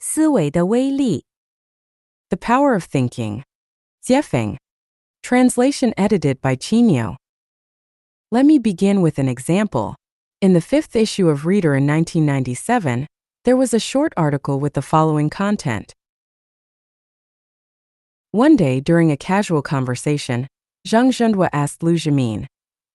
思维的威力。The Power of Thinking. Jiefeng. Translation edited by Chinio. Let me begin with an example. In the 5th issue of Reader in 1997, there was a short article with the following content. One day, during a casual conversation, Zhang Zhendua asked Lu Jimin,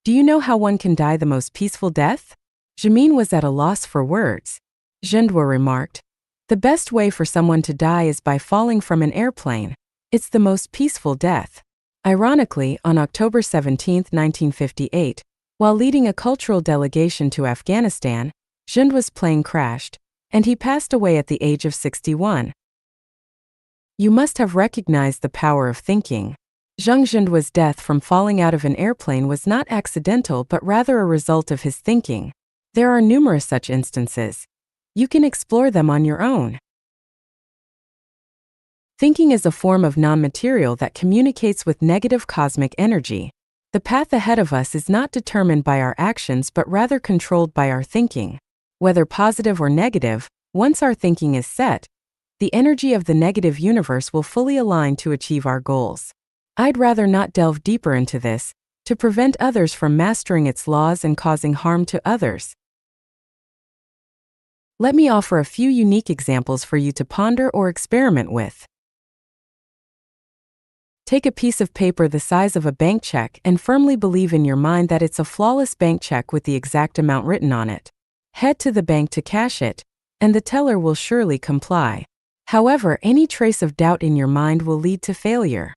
"Do you know how one can die the most peaceful death?" Jimin was at a loss for words. Zhendua remarked, "The best way for someone to die is by falling from an airplane. It's the most peaceful death." Ironically, on October 17, 1958, while leading a cultural delegation to Afghanistan, Zhendua's plane crashed, and he passed away at the age of 61. You must have recognized the power of thinking. Zhang Zhendua's death from falling out of an airplane was not accidental but rather a result of his thinking. There are numerous such instances. You can explore them on your own. Thinking is a form of non-material that communicates with negative cosmic energy. The path ahead of us is not determined by our actions but rather controlled by our thinking. Whether positive or negative, once our thinking is set, the energy of the negative universe will fully align to achieve our goals. I'd rather not delve deeper into this, to prevent others from mastering its laws and causing harm to others. Let me offer a few unique examples for you to ponder or experiment with. Take a piece of paper the size of a bank check and firmly believe in your mind that it's a flawless bank check with the exact amount written on it. Head to the bank to cash it, and the teller will surely comply. However, any trace of doubt in your mind will lead to failure.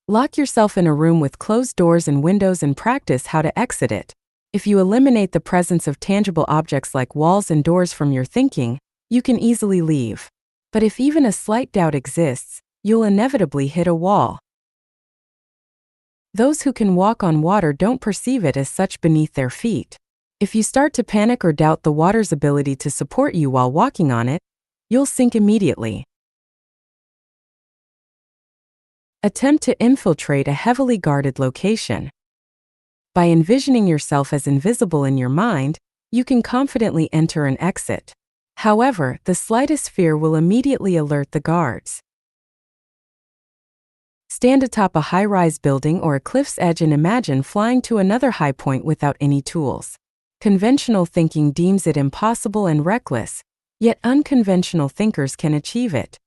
Lock yourself in a room with closed doors and windows and practice how to exit it. If you eliminate the presence of tangible objects like walls and doors from your thinking, you can easily leave. But if even a slight doubt exists, you'll inevitably hit a wall. Those who can walk on water don't perceive it as such beneath their feet. If you start to panic or doubt the water's ability to support you while walking on it, you'll sink immediately. Attempt to infiltrate a heavily guarded location. By envisioning yourself as invisible in your mind, you can confidently enter and exit. However, the slightest fear will immediately alert the guards. Stand atop a high-rise building or a cliff's edge and imagine flying to another high point without any tools. Conventional thinking deems it impossible and reckless, yet unconventional thinkers can achieve it.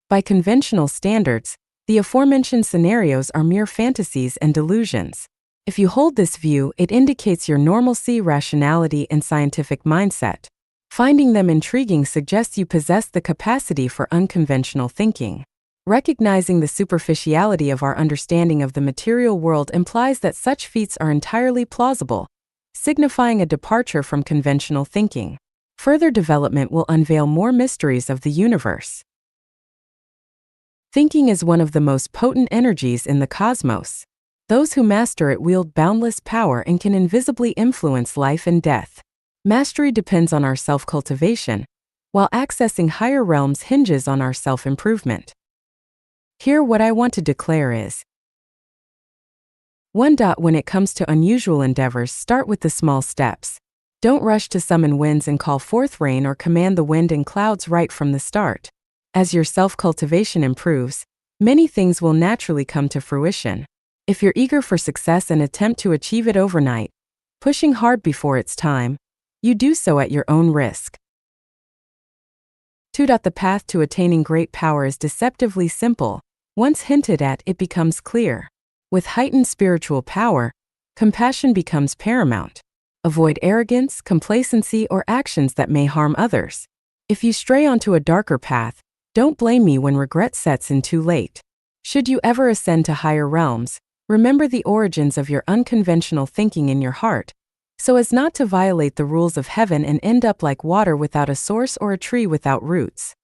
By conventional standards, the aforementioned scenarios are mere fantasies and delusions. If you hold this view, it indicates your normalcy, rationality, and scientific mindset. Finding them intriguing suggests you possess the capacity for unconventional thinking. Recognizing the superficiality of our understanding of the material world implies that such feats are entirely plausible, signifying a departure from conventional thinking. Further development will unveil more mysteries of the universe. Thinking is one of the most potent energies in the cosmos. Those who master it wield boundless power and can invisibly influence life and death. Mastery depends on our self-cultivation, while accessing higher realms hinges on our self-improvement. Here, what I want to declare is 1. When it comes to unusual endeavors, start with the small steps. Don't rush to summon winds and call forth rain or command the wind and clouds right from the start. As your self-cultivation improves, many things will naturally come to fruition. If you're eager for success and attempt to achieve it overnight, pushing hard before it's time, you do so at your own risk. 2. The path to attaining great power is deceptively simple. Once hinted at, it becomes clear. With heightened spiritual power, compassion becomes paramount. Avoid arrogance, complacency, or actions that may harm others. If you stray onto a darker path, don't blame me when regret sets in too late. Should you ever ascend to higher realms, remember the origins of your unconventional thinking in your heart, so as not to violate the rules of heaven and end up like water without a source or a tree without roots.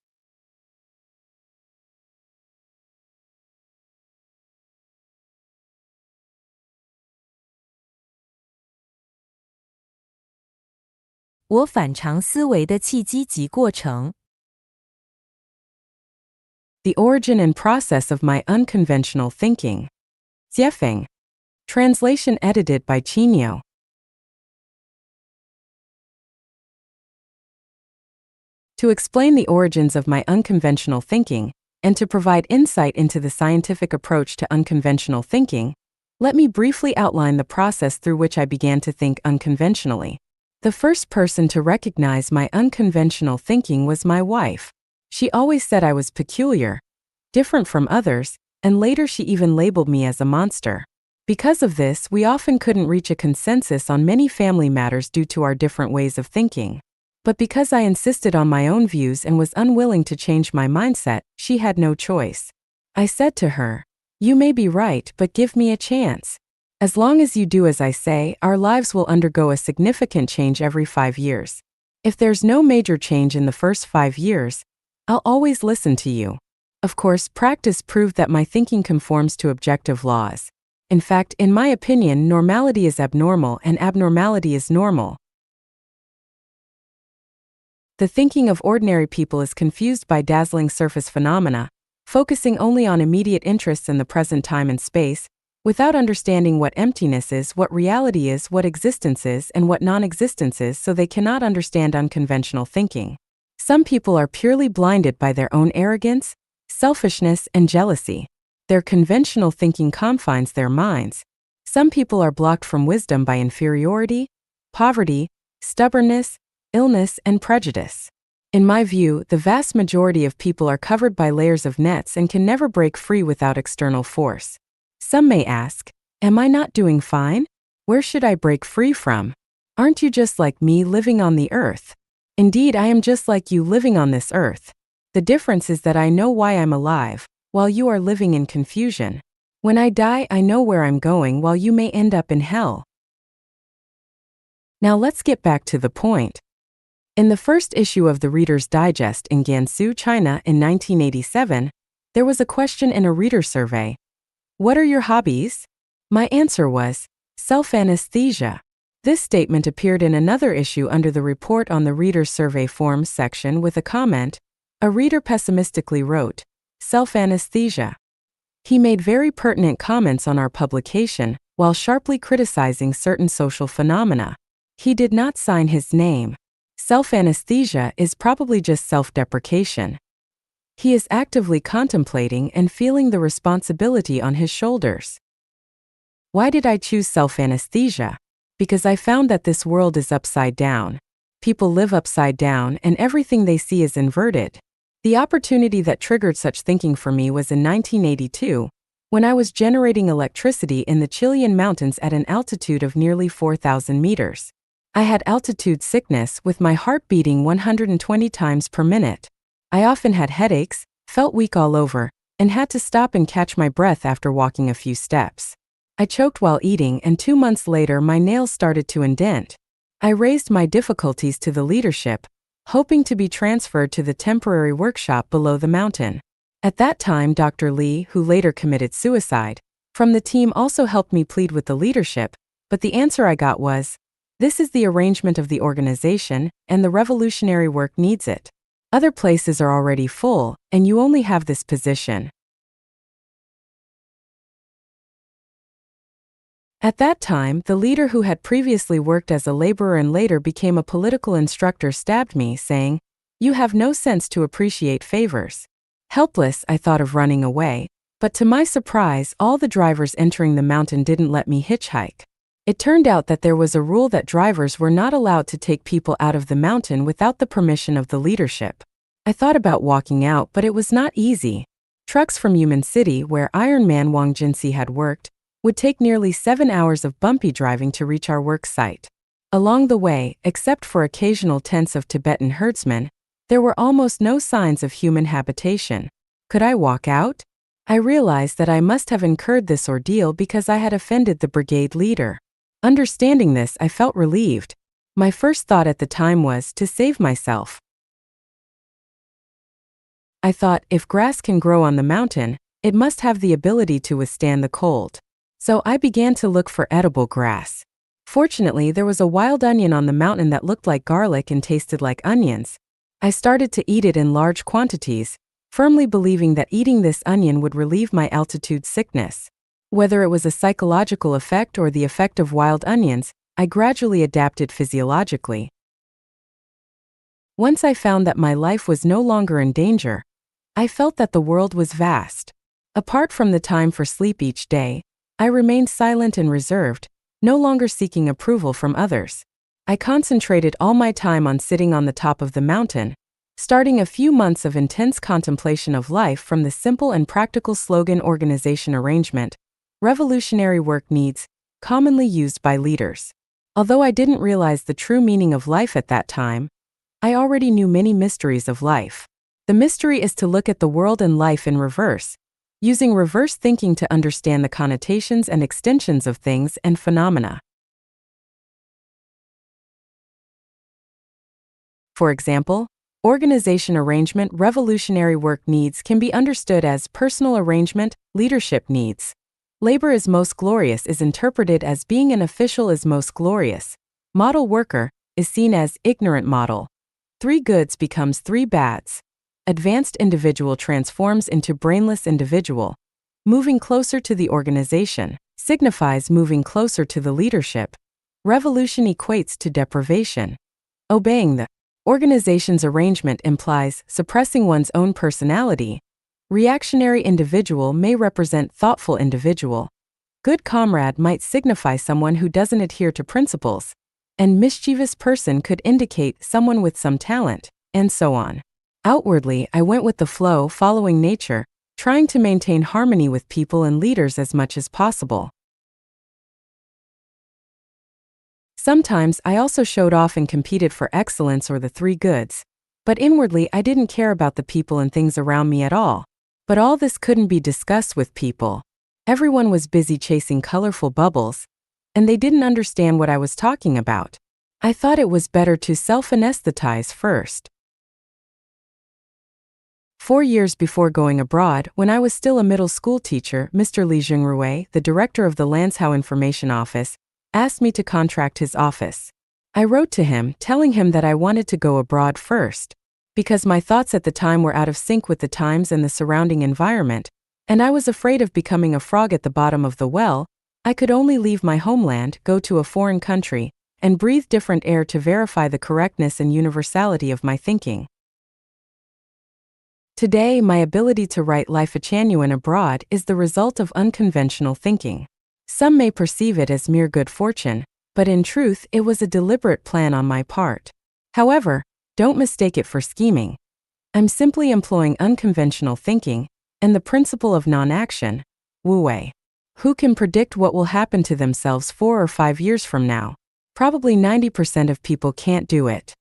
我反常思维的契机及过程。The origin and process of my unconventional thinking. Jiefeng. Translation edited by Chinio. To explain the origins of my unconventional thinking, and to provide insight into the scientific approach to unconventional thinking, let me briefly outline the process through which I began to think unconventionally. The first person to recognize my unconventional thinking was my wife. She always said I was peculiar, different from others, and later she even labeled me as a monster. Because of this, we often couldn't reach a consensus on many family matters due to our different ways of thinking. But because I insisted on my own views and was unwilling to change my mindset, she had no choice. I said to her, "You may be right, but give me a chance. As long as you do as I say, our lives will undergo a significant change every 5 years. If there's no major change in the first 5 years, I'll always listen to you." Of course, practice proved that my thinking conforms to objective laws. In fact, in my opinion, normality is abnormal and abnormality is normal. The thinking of ordinary people is confused by dazzling surface phenomena, focusing only on immediate interests in the present time and space, without understanding what emptiness is, what reality is, what existence is, and what non-existence is, so they cannot understand unconventional thinking. Some people are purely blinded by their own arrogance, selfishness, and jealousy. Their conventional thinking confines their minds. Some people are blocked from wisdom by inferiority, poverty, stubbornness, illness, and prejudice. In my view, the vast majority of people are covered by layers of nets and can never break free without external force. Some may ask, "Am I not doing fine? Where should I break free from? Aren't you just like me living on the earth?" Indeed, I am just like you living on this earth. The difference is that I know why I'm alive, while you are living in confusion. When I die, I know where I'm going, while you may end up in hell. Now let's get back to the point. In the first issue of the Reader's Digest in Gansu, China in 1987, there was a question in a reader survey. "What are your hobbies?" My answer was, self-anesthesia. This statement appeared in another issue under the Report on the Reader's Survey Forms section with a comment. A reader pessimistically wrote, "Self-anesthesia." He made very pertinent comments on our publication, while sharply criticizing certain social phenomena. He did not sign his name. Self-anesthesia is probably just self-deprecation. He is actively contemplating and feeling the responsibility on his shoulders. Why did I choose self-anesthesia? Because I found that this world is upside down. People live upside down and everything they see is inverted. The opportunity that triggered such thinking for me was in 1982, when I was generating electricity in the Chilean mountains at an altitude of nearly 4,000 meters. I had altitude sickness with my heart beating 120 times per minute. I often had headaches, felt weak all over, and had to stop and catch my breath after walking a few steps. I choked while eating, and 2 months later my nails started to indent. I raised my difficulties to the leadership, hoping to be transferred to the temporary workshop below the mountain. At that time, Dr. Lee, who later committed suicide, from the team also helped me plead with the leadership, but the answer I got was, "This is the arrangement of the organization, and the revolutionary work needs it. Other places are already full, and you only have this position." At that time, the leader who had previously worked as a laborer and later became a political instructor stabbed me, saying, "You have no sense to appreciate favors." Helpless, I thought of running away, but to my surprise, all the drivers entering the mountain didn't let me hitchhike. It turned out that there was a rule that drivers were not allowed to take people out of the mountain without the permission of the leadership. I thought about walking out, but it was not easy. Trucks from Yumen City, where Ironman Wang Jinsi had worked, would take nearly 7 hours of bumpy driving to reach our work site. Along the way, except for occasional tents of Tibetan herdsmen, there were almost no signs of human habitation. Could I walk out? I realized that I must have incurred this ordeal because I had offended the brigade leader. Understanding this, I felt relieved. My first thought at the time was to save myself. I thought, if grass can grow on the mountain, it must have the ability to withstand the cold. So I began to look for edible grass. Fortunately, there was a wild onion on the mountain that looked like garlic and tasted like onions. I started to eat it in large quantities, firmly believing that eating this onion would relieve my altitude sickness. Whether it was a psychological effect or the effect of wild onions, I gradually adapted physiologically. Once I found that my life was no longer in danger, I felt that the world was vast. Apart from the time for sleep each day, I remained silent and reserved, no longer seeking approval from others. I concentrated all my time on sitting on the top of the mountain, starting a few months of intense contemplation of life from the simple and practical slogan organization arrangement, revolutionary work needs, commonly used by leaders. Although I didn't realize the true meaning of life at that time, I already knew many mysteries of life. The mystery is to look at the world and life in reverse, using reverse thinking to understand the connotations and extensions of things and phenomena. For example, organization arrangement revolutionary work needs can be understood as personal arrangement, leadership needs. Labor is most glorious is interpreted as being an official is most glorious. Model worker is seen as ignorant model. Three goods becomes three bads. Advanced individual transforms into brainless individual. Moving closer to the organization signifies moving closer to the leadership. Revolution equates to deprivation. Obeying the organization's arrangement implies suppressing one's own personality. Reactionary individual may represent thoughtful individual. Good comrade might signify someone who doesn't adhere to principles. And mischievous person could indicate someone with some talent, and so on. Outwardly, I went with the flow, following nature, trying to maintain harmony with people and leaders as much as possible. Sometimes I also showed off and competed for excellence or the three goods. But inwardly I didn't care about the people and things around me at all. But all this couldn't be discussed with people. Everyone was busy chasing colorful bubbles, and they didn't understand what I was talking about. I thought it was better to self-anesthetize first. 4 years before going abroad, when I was still a middle school teacher, Mr. Li Jungrui, the director of the Lanzhou Information Office, asked me to contract his office. I wrote to him, telling him that I wanted to go abroad first, because my thoughts at the time were out of sync with the times and the surrounding environment, and I was afraid of becoming a frog at the bottom of the well. I could only leave my homeland, go to a foreign country, and breathe different air to verify the correctness and universality of my thinking. Today, my ability to write Life Genuine abroad is the result of unconventional thinking. Some may perceive it as mere good fortune, but in truth, it was a deliberate plan on my part. However, don't mistake it for scheming. I'm simply employing unconventional thinking and the principle of non-action, Wu Wei. Who can predict what will happen to themselves 4 or 5 years from now? Probably 90% of people can't do it.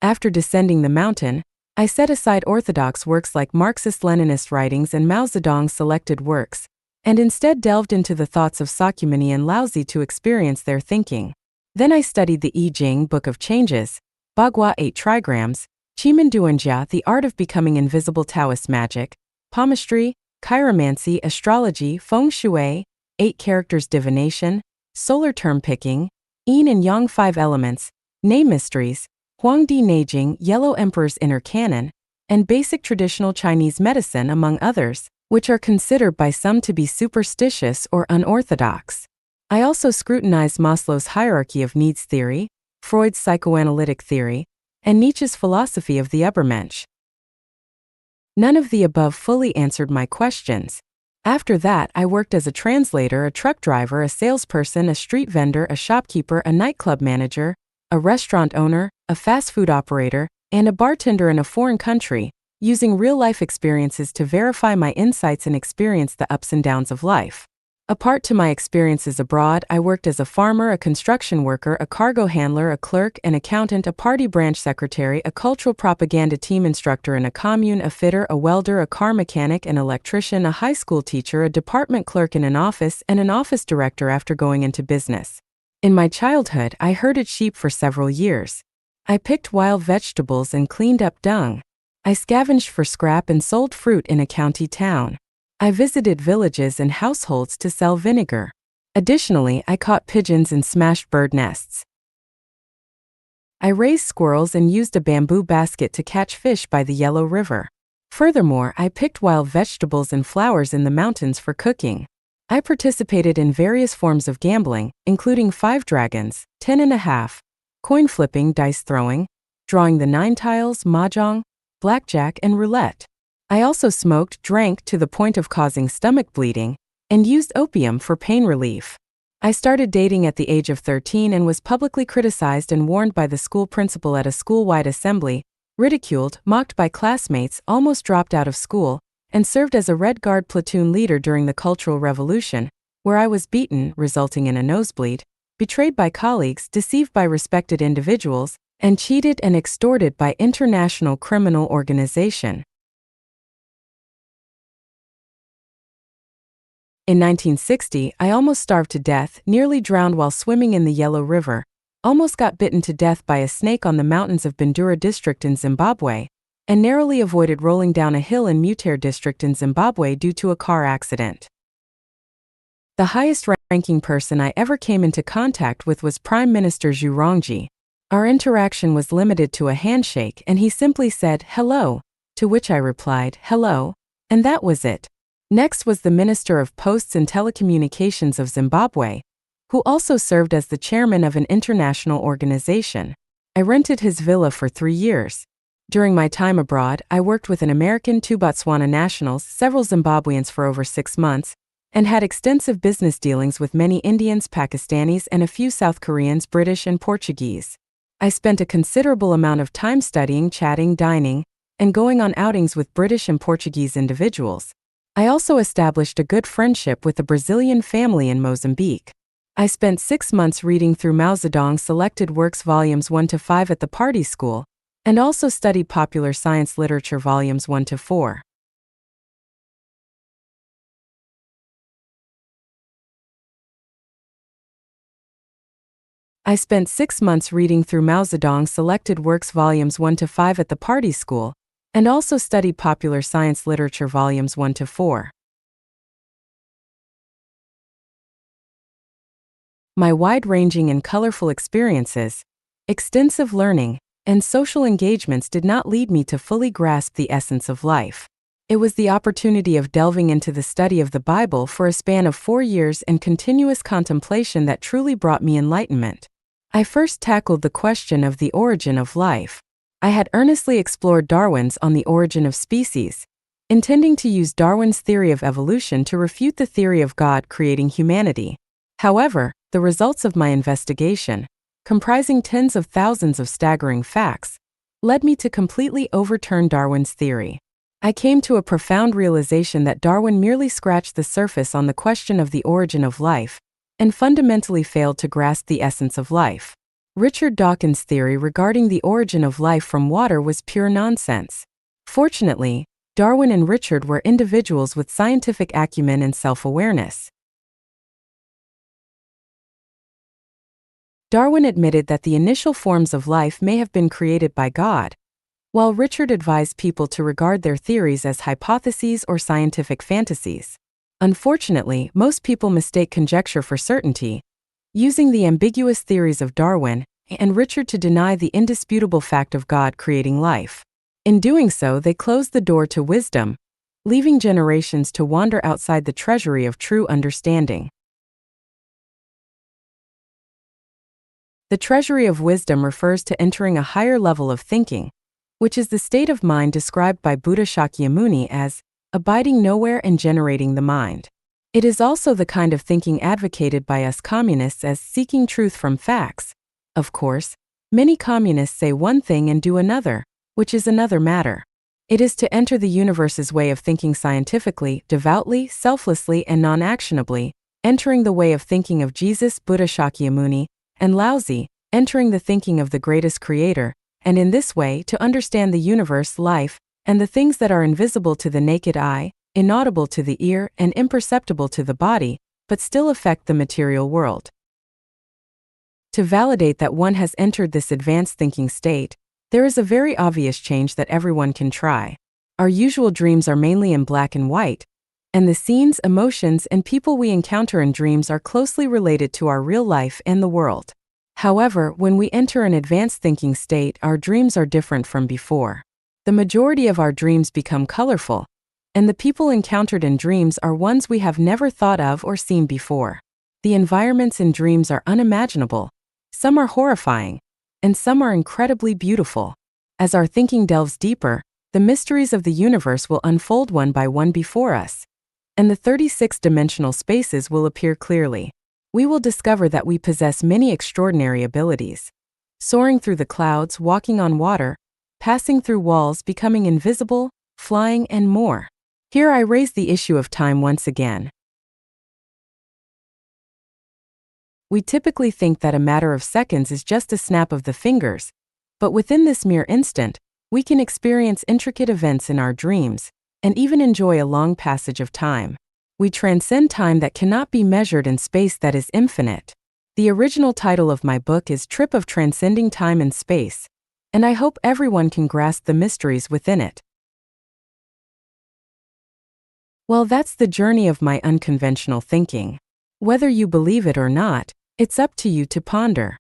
After descending the mountain, I set aside orthodox works like Marxist-Leninist writings and Mao Zedong's selected works, and instead delved into the thoughts of Sakyamuni and Laozi to experience their thinking. Then I studied the I Ching, Book of Changes, Bagua 8 Trigrams, Chimen Duanjia, the art of becoming invisible Taoist magic, palmistry, chiromancy, astrology, feng shui, 8 characters divination, solar term picking, yin and yang 5 elements, name mysteries, Huangdi Neijing, Yellow Emperor's inner canon, and basic traditional Chinese medicine among others, which are considered by some to be superstitious or unorthodox. I also scrutinized Maslow's hierarchy of needs theory, Freud's psychoanalytic theory, and Nietzsche's philosophy of the Übermensch. None of the above fully answered my questions. After that, I worked as a translator, a truck driver, a salesperson, a street vendor, a shopkeeper, a nightclub manager, a restaurant owner, a fast food operator, and a bartender in a foreign country, using real-life experiences to verify my insights and experience the ups and downs of life. Apart to my experiences abroad, I worked as a farmer, a construction worker, a cargo handler, a clerk, an accountant, a party branch secretary, a cultural propaganda team instructor in a commune, a fitter, a welder, a car mechanic, an electrician, a high school teacher, a department clerk in an office, and an office director after going into business. In my childhood, I herded sheep for several years. I picked wild vegetables and cleaned up dung. I scavenged for scrap and sold fruit in a county town. I visited villages and households to sell vinegar. Additionally, I caught pigeons and smashed bird nests. I raised squirrels and used a bamboo basket to catch fish by the Yellow River. Furthermore, I picked wild vegetables and flowers in the mountains for cooking. I participated in various forms of gambling, including 5 dragons, 10 and a half, coin flipping, dice throwing, drawing the 9 tiles, mahjong, blackjack, and roulette. I also smoked, drank to the point of causing stomach bleeding, and used opium for pain relief. I started dating at the age of 13 and was publicly criticized and warned by the school principal at a school-wide assembly, ridiculed, mocked by classmates, almost dropped out of school, and served as a Red Guard platoon leader during the Cultural Revolution, where I was beaten, resulting in a nosebleed, betrayed by colleagues, deceived by respected individuals, and cheated and extorted by international criminal organization. In 1960, I almost starved to death, nearly drowned while swimming in the Yellow River, almost got bitten to death by a snake on the mountains of Bindura district in Zimbabwe, and narrowly avoided rolling down a hill in Mutare district in Zimbabwe due to a car accident. The highest-ranking person I ever came into contact with was Prime Minister Zhu Rongji. Our interaction was limited to a handshake and he simply said, "Hello," to which I replied, "Hello," and that was it. Next was the Minister of Posts and Telecommunications of Zimbabwe, who also served as the chairman of an international organization. I rented his villa for 3 years. During my time abroad, I worked with an American, 2 Botswana nationals, several Zimbabweans for over 6 months, and had extensive business dealings with many Indians, Pakistanis, and a few South Koreans, British, and Portuguese. I spent a considerable amount of time studying, chatting, dining, and going on outings with British and Portuguese individuals. I also established a good friendship with a Brazilian family in Mozambique. I spent 6 months reading through Mao Zedong's selected works volumes 1 to 5 at the party school, and also studied popular science literature volumes 1 to 4. I spent 6 months reading through Mao Zedong's selected works volumes 1 to 5 at the party school, and also studied popular science literature volumes 1 to 4. My wide-ranging and colorful experiences, extensive learning, and social engagements did not lead me to fully grasp the essence of life. It was the opportunity of delving into the study of the Bible for a span of 4 years and continuous contemplation that truly brought me enlightenment. I first tackled the question of the origin of life. I had earnestly explored Darwin's On the Origin of Species, intending to use Darwin's theory of evolution to refute the theory of God creating humanity. However, the results of my investigation, comprising tens of thousands of staggering facts, led me to completely overturn Darwin's theory. I came to a profound realization that Darwin merely scratched the surface on the question of the origin of life, and fundamentally failed to grasp the essence of life. Richard Dawkins' theory regarding the origin of life from water was pure nonsense. Fortunately, Darwin and Richard were individuals with scientific acumen and self-awareness. Darwin admitted that the initial forms of life may have been created by God, while Richard advised people to regard their theories as hypotheses or scientific fantasies. Unfortunately, most people mistake conjecture for certainty, using the ambiguous theories of Darwin and Richard to deny the indisputable fact of God creating life. In doing so, they close the door to wisdom, leaving generations to wander outside the treasury of true understanding. The treasury of wisdom refers to entering a higher level of thinking, which is the state of mind described by Buddha Shakyamuni as abiding nowhere and generating the mind. It is also the kind of thinking advocated by us communists as seeking truth from facts. Of course, many communists say one thing and do another, which is another matter. It is to enter the universe's way of thinking scientifically, devoutly, selflessly, and non-actionably, entering the way of thinking of Jesus, Buddha Shakyamuni, and Laozi, entering the thinking of the greatest creator, and in this way to understand the universe, life, and the things that are invisible to the naked eye, inaudible to the ear, and imperceptible to the body, but still affect the material world. To validate that one has entered this advanced thinking state, there is a very obvious change that everyone can try. Our usual dreams are mainly in black and white, and the scenes, emotions, and people we encounter in dreams are closely related to our real life and the world. However, when we enter an advanced thinking state, our dreams are different from before. The majority of our dreams become colorful, and the people encountered in dreams are ones we have never thought of or seen before. The environments in dreams are unimaginable. Some are horrifying, and some are incredibly beautiful. As our thinking delves deeper, the mysteries of the universe will unfold one by one before us, and the 36-dimensional spaces will appear clearly. We will discover that we possess many extraordinary abilities. Soaring through the clouds, walking on water, passing through walls, becoming invisible, flying, and more. Here I raise the issue of time once again. We typically think that a matter of seconds is just a snap of the fingers, but within this mere instant, we can experience intricate events in our dreams, and even enjoy a long passage of time. We transcend time that cannot be measured in space that is infinite. The original title of my book is Trip of Transcending Time and Space, and I hope everyone can grasp the mysteries within it. Well, that's the journey of my unconventional thinking. Whether you believe it or not, it's up to you to ponder.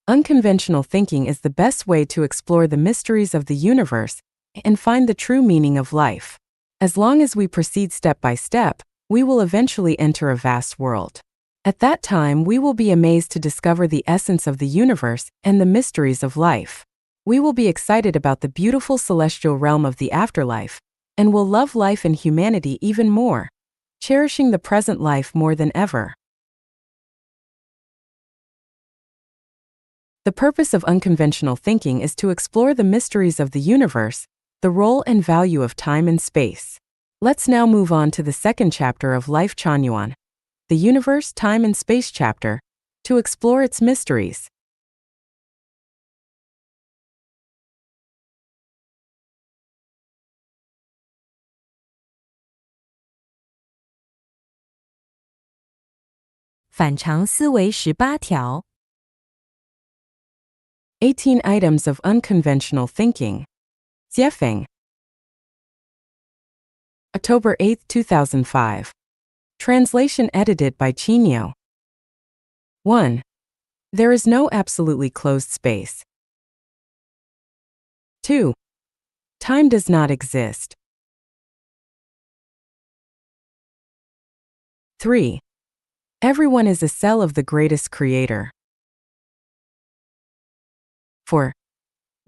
Unconventional thinking is the best way to explore the mysteries of the universe and find the true meaning of life. As long as we proceed step by step, we will eventually enter a vast world. At that time, we will be amazed to discover the essence of the universe and the mysteries of life. We will be excited about the beautiful celestial realm of the afterlife, and will love life and humanity even more, cherishing the present life more than ever. The purpose of unconventional thinking is to explore the mysteries of the universe, the role and value of time and space. Let's now move on to the second chapter of Life Chanyuan, the Universe, Time and Space chapter, to explore its mysteries.反常思维18条。18 items of unconventional thinking. Jiefeng. October 8, 2005. Translation edited by Chinyo. 1. There is no absolutely closed space. 2. Time does not exist. 3. Everyone is a cell of the greatest creator. 4.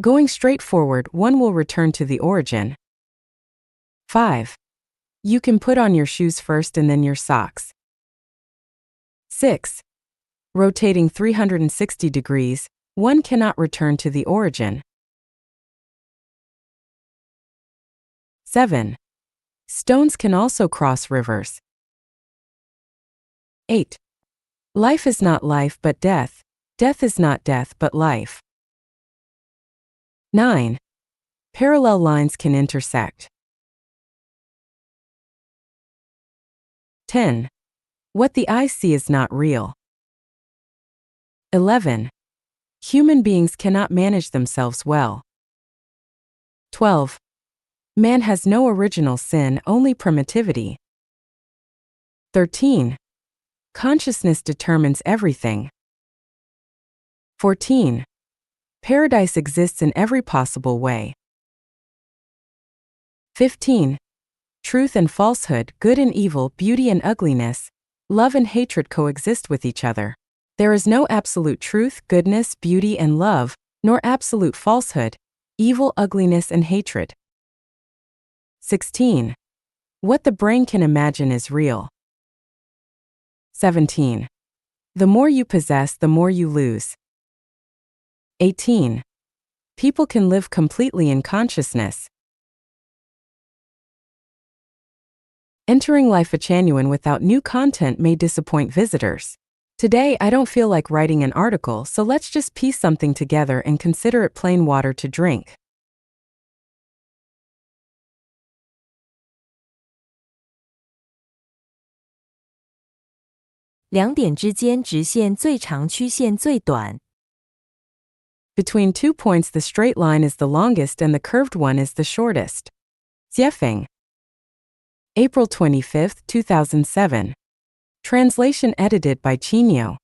Going straight forward, one will return to the origin. 5. You can put on your shoes first and then your socks. 6. Rotating 360 degrees, one cannot return to the origin. 7. Stones can also cross rivers. 8. Life is not life but death, death is not death but life. 9. Parallel lines can intersect. 10. What the eye sees is not real. 11. Human beings cannot manage themselves well. 12. Man has no original sin, only primitivity. 13. Consciousness determines everything. 14. Paradise exists in every possible way. 15. Truth and falsehood, good and evil, beauty and ugliness, love and hatred coexist with each other. There is no absolute truth, goodness, beauty and love, nor absolute falsehood, evil, ugliness and hatred. 16. What the brain can imagine is real. 17. The more you possess, the more you lose. 18. People can live completely in consciousness. Entering Life Chanyuan without new content may disappoint visitors. Today I don't feel like writing an article, so let's just piece something together and consider it plain water to drink.2点之间直线最长，曲线最短。Between 2 points the straight line is the longest and the curved one is the shortest. Jiefeng. April 25, 2007. Translation edited by Chinyo.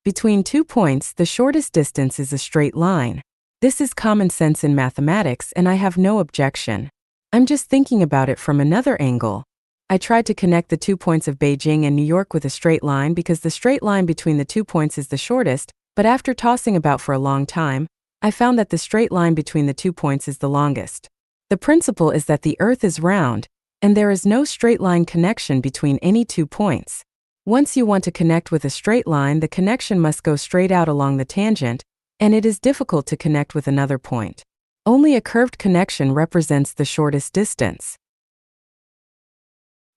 Between 2 points, the shortest distance is a straight line. This is common sense in mathematics and I have no objection. I'm just thinking about it from another angle. I tried to connect the 2 points of Beijing and New York with a straight line because the straight line between the 2 points is the shortest, But after tossing about for a long time, I found that the straight line between the 2 points is the longest. The principle is that the Earth is round, and there is no straight line connection between any 2 points. Once you want to connect with a straight line, the connection must go straight out along the tangent, and it is difficult to connect with another point. Only a curved connection represents the shortest distance.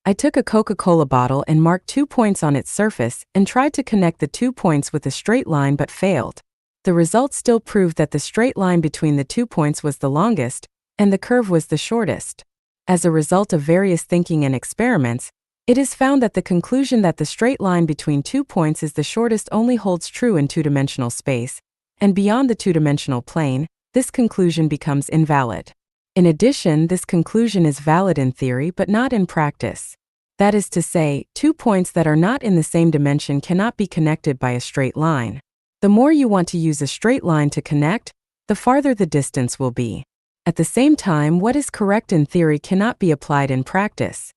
I took a Coca-Cola bottle and marked 2 points on its surface and tried to connect the 2 points with a straight line but failed. The result still proved that the straight line between the 2 points was the longest, and the curve was the shortest. As a result of various thinking and experiments, it is found that the conclusion that the straight line between 2 points is the shortest only holds true in two-dimensional space, and beyond the two-dimensional plane, this conclusion becomes invalid. In addition, this conclusion is valid in theory but not in practice. That is to say, 2 points that are not in the same dimension cannot be connected by a straight line. The more you want to use a straight line to connect, the farther the distance will be. At the same time, what is correct in theory cannot be applied in practice.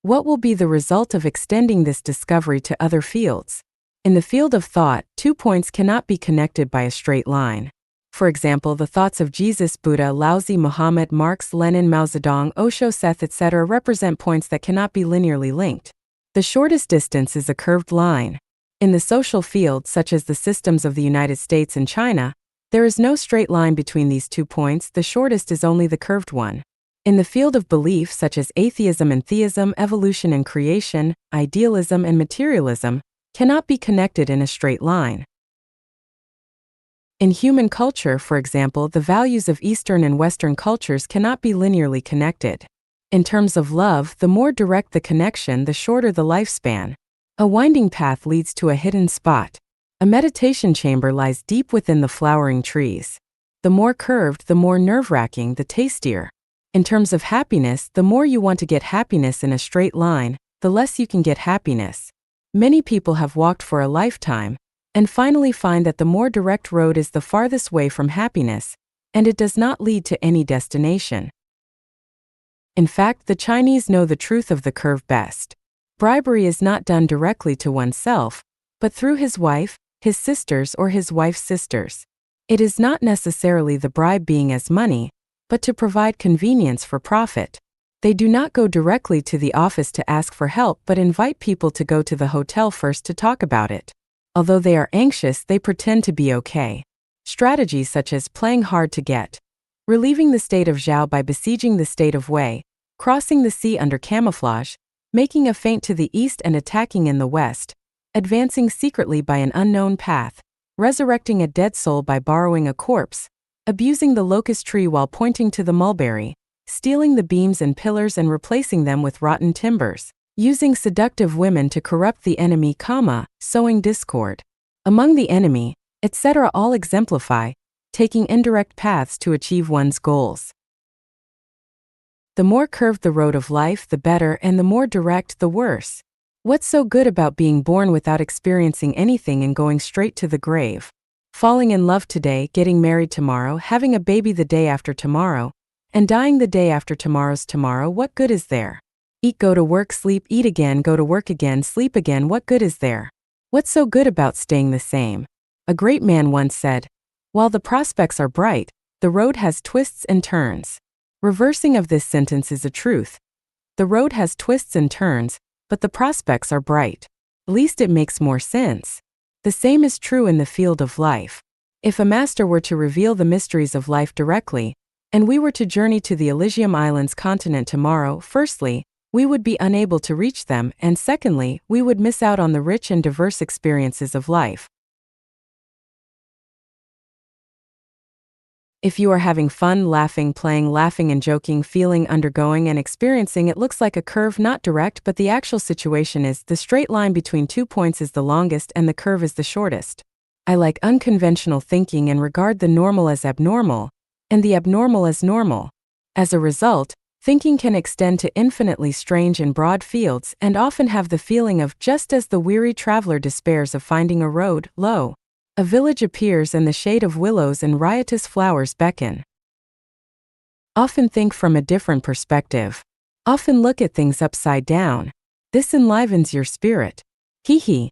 What will be the result of extending this discovery to other fields? In the field of thought, 2 points cannot be connected by a straight line. For example, the thoughts of Jesus, Buddha, Laozi, Muhammad, Marx, Lenin, Mao Zedong, Osho, Seth, etc. represent points that cannot be linearly linked. The shortest distance is a curved line. In the social field, such as the systems of the United States and China, there is no straight line between these 2 points, the shortest is only the curved one. In the field of belief, such as atheism and theism, evolution and creation, idealism and materialism, cannot be connected in a straight line. In human culture, for example, the values of Eastern and Western cultures cannot be linearly connected. In terms of love, the more direct the connection, the shorter the lifespan. A winding path leads to a hidden spot. A meditation chamber lies deep within the flowering trees. The more curved, the more nerve-wracking, the tastier. In terms of happiness, the more you want to get happiness in a straight line, the less you can get happiness. Many people have walked for a lifetime, and finally find that the more direct road is the farthest way from happiness, and it does not lead to any destination. In fact, the Chinese know the truth of the curve best. Bribery is not done directly to oneself, but through his wife, his sisters, or his wife's sisters. It is not necessarily the bribe being as money, but to provide convenience for profit. They do not go directly to the office to ask for help but invite people to go to the hotel first to talk about it. Although they are anxious, they pretend to be okay. Strategies such as playing hard to get, relieving the state of Zhao by besieging the state of Wei, crossing the sea under camouflage, making a feint to the east and attacking in the west, advancing secretly by an unknown path, resurrecting a dead soul by borrowing a corpse, abusing the locust tree while pointing to the mulberry, stealing the beams and pillars and replacing them with rotten timbers, using seductive women to corrupt the enemy, sowing discord among the enemy, etc. all exemplify taking indirect paths to achieve one's goals. The more curved the road of life, the better, and the more direct, the worse. What's so good about being born without experiencing anything and going straight to the grave? Falling in love today, getting married tomorrow, having a baby the day after tomorrow, and dying the day after tomorrow's tomorrow, what good is there? Eat, go to work, sleep, eat again, go to work again, sleep again, what good is there? What's so good about staying the same? A great man once said, "While the prospects are bright, the road has twists and turns." Reversing of this sentence is a truth. The road has twists and turns, but the prospects are bright. At least it makes more sense. The same is true in the field of life. If a master were to reveal the mysteries of life directly, and we were to journey to the Elysium Islands continent tomorrow, firstly, we would be unable to reach them, and secondly, we would miss out on the rich and diverse experiences of life. If you are having fun, laughing, playing, laughing and joking, feeling, undergoing and experiencing, it looks like a curve, not direct, but the actual situation is the straight line between 2 points is the longest and the curve is the shortest. I like unconventional thinking and regard the normal as abnormal, and the abnormal as normal. As a result, thinking can extend to infinitely strange and broad fields and often have the feeling of just as the weary traveler despairs of finding a road, lo, a village appears and the shade of willows and riotous flowers beckon. Often think from a different perspective. Often look at things upside down. This enlivens your spirit. Hee hee.